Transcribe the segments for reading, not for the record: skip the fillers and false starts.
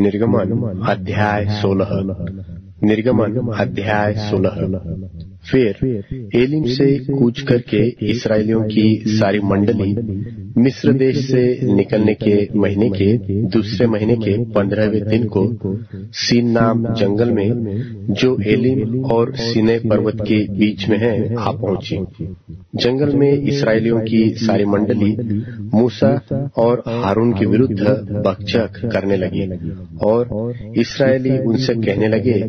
निर्गमन अध्याय 16। निर्गमन अध्याय 16। फिर एलिम से कूच करके इस्राएलियों की सारी मंडली मिस्र देश से निकलने के महीने के दूसरे महीने के 15वें दिन को सीन नाम जंगल में जो एलिम और सीनै पर्वत के बीच में है आ पहुंची। जंगल में इस्राएलियों की सारी मंडली मूसा और हारून के विरुद्ध बकझक करने लगी और इस्राएली उनसे कहने लगे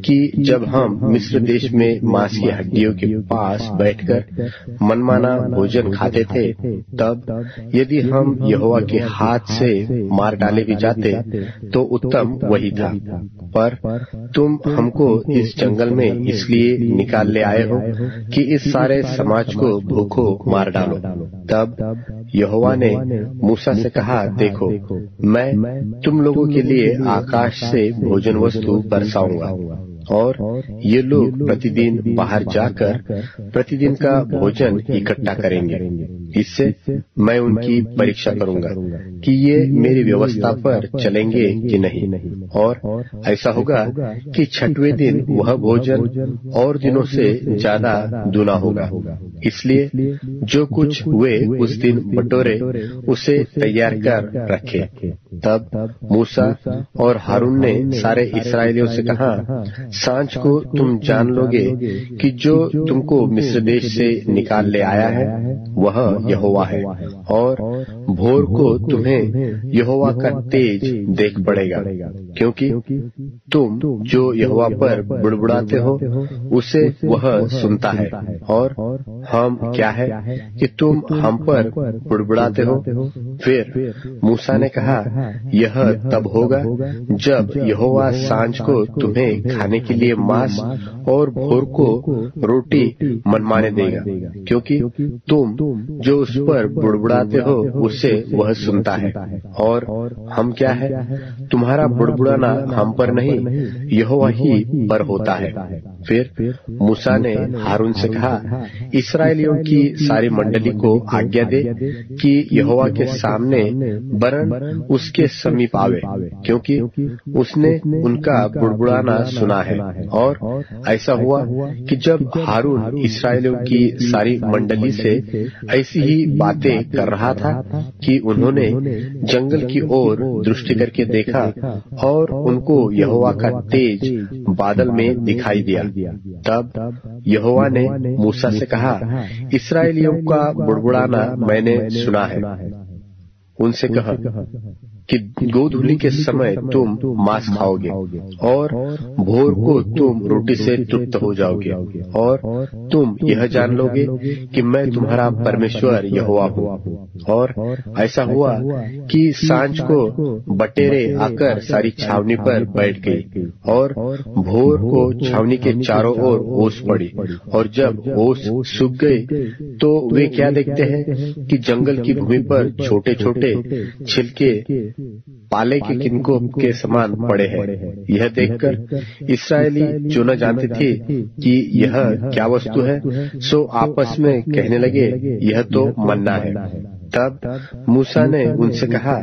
कि जब हम मिस्र देश में मांस की हड्डियों के पास बैठकर मनमाना भोजन खाते थे, तब यदि हम यहोवा के हाथ से मार डाले भी जाते तो उत्तम वही था। पर तुम हमको इस जंगल में इसलिए निकाल ले आए हो कि इस सारे समाज को भूखों मार डालो। तब यहोवा ने मूसा से कहा, देखो, मैं तुम लोगों के लिए आकाश से भोजन वस्तु बरसाऊंगा और ये लोग प्रतिदिन बाहर जाकर प्रतिदिन का भोजन इकट्ठा करेंगे। इससे मैं उनकी परीक्षा करूंगा कि ये मेरी व्यवस्था पर चलेंगे कि नहीं। और ऐसा होगा कि 6वें दिन वह भोजन और दिनों से ज्यादा दूना होगा। इसलिए जो कुछ वे उस दिन बटोरे उसे तैयार कर रखे। तब मूसा और हारून ने सारे इस्राएलियों से कहा, सांझ को तुम जान लोगे कि जो तुमको मिस्र देश से निकाल ले आया है वह यहोवा है, और भोर को तुम्हें यहोवा का तेज देख पड़ेगा, क्योंकि तुम जो यहोवा पर बुड़बुड़ाते हो उसे वह सुनता है। और हम क्या है कि तुम हम पर बुड़बुड़ाते हो। फिर मूसा ने कहा, यह तब होगा जब यहोवा सांझ को तुम्हें खाने के लिए मांस और भोर को रोटी मनमाने देगा, क्योंकि तुम जो उस पर बुड़बुड़ाते हो उसे वह सुनता है। और हम क्या है, तुम्हारा बुड़बुड़ाना हम पर नहीं यहोवा ही पर होता है। फिर मूसा ने हारून से कहा, इस्राएलियों की सारी मंडली को आज्ञा दे कि यहोवा के सामने वरन उसके समीप आवे, क्योंकि उसने उनका बुड़बुड़ाना सुना है। और ऐसा हुआ कि जब हारून इस्राएलियों की सारी मंडली से ऐसी ही बातें कर रहा था कि उन्होंने जंगल की ओर दृष्टि करके देखा और उनको यहोवा का तेज बादल में दिखाई दिया। तब यहोवा ने मूसा से कहा, इस्राएलियों का बुड़बुड़ाना मैंने सुना है। उनसे कहा कि गोधूली के समय तुम मांस खाओगे और भोर को तुम रोटी से तृप्त हो जाओगे, और तुम यह जान लोगे कि मैं तुम्हारा परमेश्वर यहोवा हूँ। और ऐसा हुआ कि सांझ को बटेरे आकर सारी छावनी पर बैठ गई, और भोर को छावनी के चारों ओर ओस पड़ी। और जब ओस सूख गई तो वे क्या देखते हैं कि जंगल की भूमि पर छोटे छोटे छिलके पाले के किनको के समान पड़े हैं। यह देखकर इस्राएली जो न जानते थे कि यह क्या वस्तु है, सो आपस में कहने लगे, यह तो मन्ना है। तब मूसा ने उनसे कहा,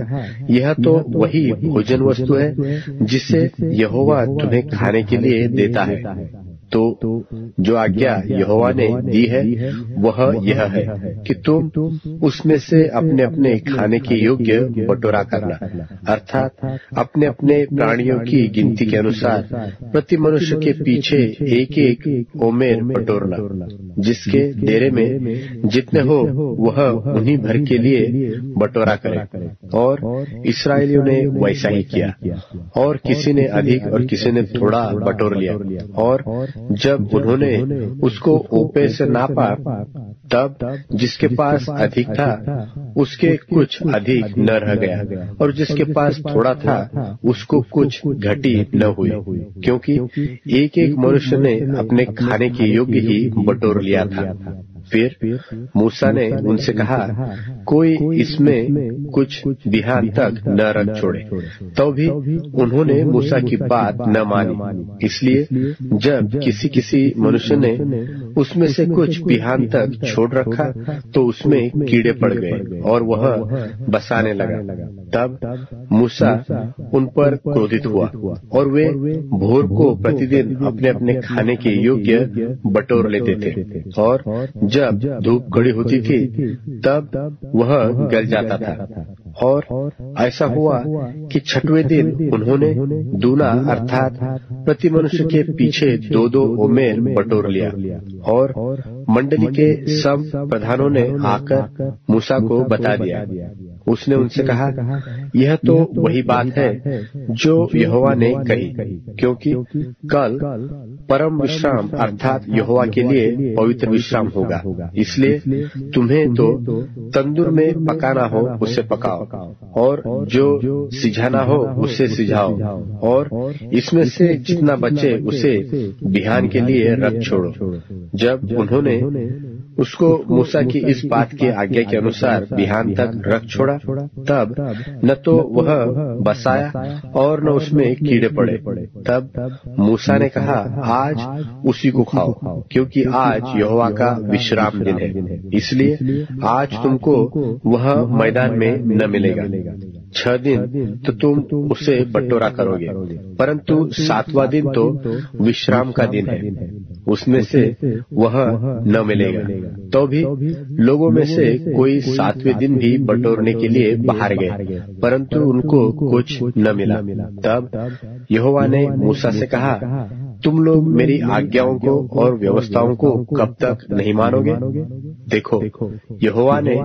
यह तो वही भोजन वस्तु है जिसे यहोवा तुम्हें खाने के लिए देता है। तो जो आज्ञा यहोवा ने दी है वह यह है कि तुम उसमें से अपने अपने खाने के योग्य बटोरा करना, अर्थात अपने अपने प्राणियों की गिनती के अनुसार प्रति मनुष्य के पीछे एक एक ओमेर बटोरना। जिसके डेरे में जितने हो वह उन्हीं भर के लिए बटोरा करे। और इस्राएलियों ने वैसा ही किया, और किसी ने अधिक और किसी ने थोड़ा बटोर लिया। और जब उन्होंने उसको ओपे से नापा, तब जिसके पास अधिक था उसके कुछ अधिक न रह गया, और जिसके पास थोड़ा था उसको कुछ घटी न हुई, क्योंकि एक एक मनुष्य ने अपने खाने के योग्य ही बटोर लिया था। फिर मूसा ने उनसे कहा, कोई इसमें कुछ बिहान तक न रख छोड़े। तो भी उन्होंने मूसा की बात न मानी। इसलिए जब किसी मनुष्य ने उसमें से कुछ बिहान तक छोड़ रखा तो उसमें कीड़े पड़ गए और वह बसाने लगा। तब मूसा उन पर क्रोधित हुआ और वे भोर को प्रतिदिन अपने अपने खाने के योग्य बटोर लेते थे, और जब धूप खड़ी होती थी तब वह गल जाता था। और ऐसा हुआ कि छठवें दिन उन्होंने दूना अर्थात प्रति मनुष्य के पीछे 2-2 ओमेर बटोर लिया। और मंडली के सब प्रधानों ने आकर मूसा को बता दिया। उसने उनसे कहा, यह तो वही बात है जो यहोवा ने कही, क्योंकि कल परम विश्राम अर्थात यहोवा के लिए पवित्र विश्राम होगा। इसलिए तुम्हें तो तंदूर में पकाना हो उसे पकाओ, और जो सिझाना हो उसे सिझाओ, और इसमें से जितना बचे उसे बिहान के लिए रख छोड़ो। जब उन्होंने उसको मूसा की इस बात की आज्ञा के अनुसार बिहान तक रख छोड़ा, तब न तो वह बसाया और न उसमें कीड़े पड़े। तब मूसा ने कहा, आज उसी को खाओ, क्योंकि आज यहोवा का विश्राम दिन है। इसलिए आज तुमको वह मैदान में न मिलेगा। 6 दिन तो तुम उसे बटोरा करोगे, परंतु 7वां दिन तो विश्राम का दिन है, उसमें से वह न मिलेगा। तो भी लोगों में से कोई 7वें दिन भी बटोरने के लिए बाहर गए, परंतु उनको कुछ न मिला। तब यहोवा ने मूसा से कहा, तुम लोग मेरी आज्ञाओं को और व्यवस्थाओं को कब तक नहीं मानोगे? देखो, यहोवा ने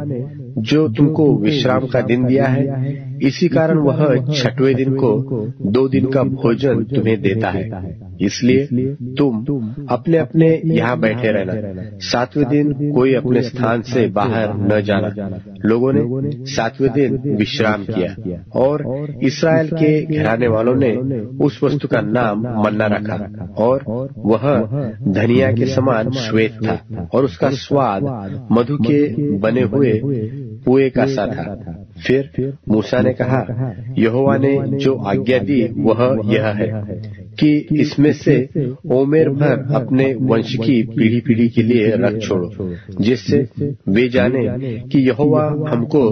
जो तुमको विश्राम का दिन दिया है, इसी कारण वह 6वें दिन को 2 दिन का भोजन तुम्हें देता है। इसलिए तुम अपने अपने यहाँ बैठे रहना, 7वें दिन कोई अपने स्थान से बाहर न जाना। लोगों ने 7वें दिन विश्राम किया, और इस्राएल के घराने वालों ने उस वस्तु का नाम मन्ना रखा, और वह धनिया के समान श्वेत था, और उसका स्वाद मधु के बने हुए पुए का सा था। फिर मूसा ने कहा, यहोवा ने जो आज्ञा दी वह यह है कि इसमें से ओमेर भर अपने वंश की पीढ़ी पीढ़ी के लिए रख छोड़ो, जिससे वे जाने कि यहोवा हमको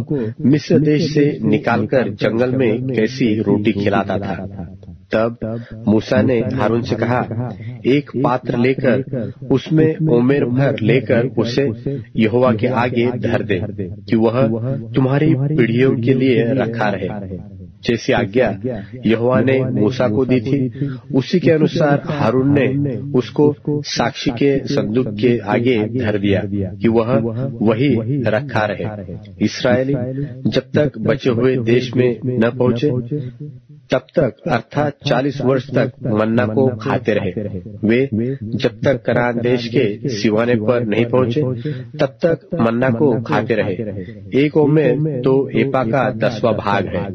मिस्र देश से निकालकर जंगल में कैसी रोटी खिलाता था। तब मूसा ने हारून से कहा, एक पात्र लेकर उसमें ओमेर भर लेकर उसे यहोवा के आगे धर दे, कि वह तुम्हारी पीढ़ियों के लिए रखा रहे। जैसी आज्ञा यहोवा ने मूसा को दी थी, उसी के अनुसार हारून ने उसको साक्षी के संदूक के आगे धर दिया, कि वह वही रखा रहे। इस्राएली जब तक बचे हुए देश में न पहुंचे तब तक अर्थात 40 वर्ष तक मन्ना को खाते रहे। वे जब तक कनान देश के सिवाने पर नहीं पहुंचे तब तक मन्ना को खाते रहे। 1 ओमेर तो एपा का 10वां भाग है।